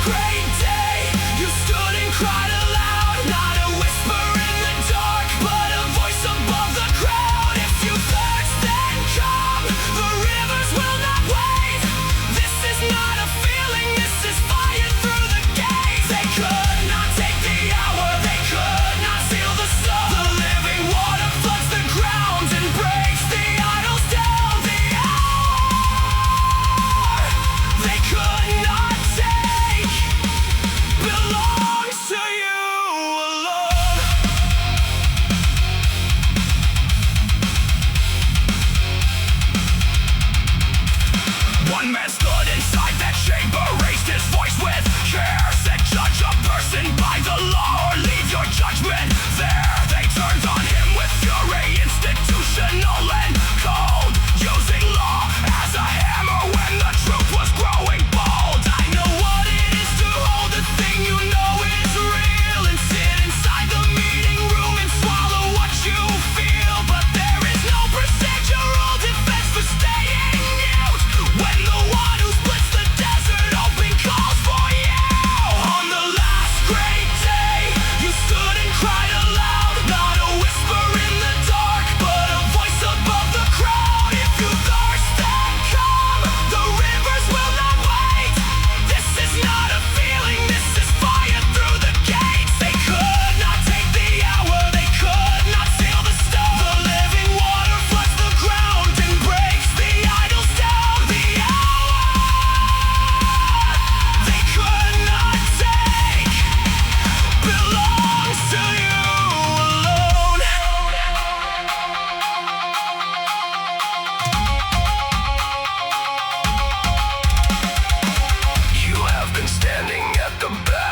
great day, you stood and cried aloud. Not a whisper in the dark, but a voice above the crowd. If you thirst, then come, the rivers will not wait. This is not a feeling, this is fire through the gates. They could not take the hour, they could not seal the soul. The living water floods the ground and breaks the idols down. The hour they could not take belongs to you alone. One man stood inside that chamber, raised his voice with care, said, "Judge a person by the law or leave your judgment there." They turned on him with fury, institutional and cold, using law as a hammer when the truth was growing bold. I know what it is to hold a thing you know is real, and sit inside the meeting room and swallow what you feel. But there is no procedural defense for staying mute when the one who splits the desert open calls for you. On the last great day, you stood and cried aloud. Not a whisper in the dark, but a voice above the crowd. If you thirst, then come, the rivers will not wait. This is not a feeling, this is fire through the gates. They could not take the hour, they could not seal the stone. The living water floods the ground and breaks the idols down. The hour they could not take belongs to you alone. You have been standing at the back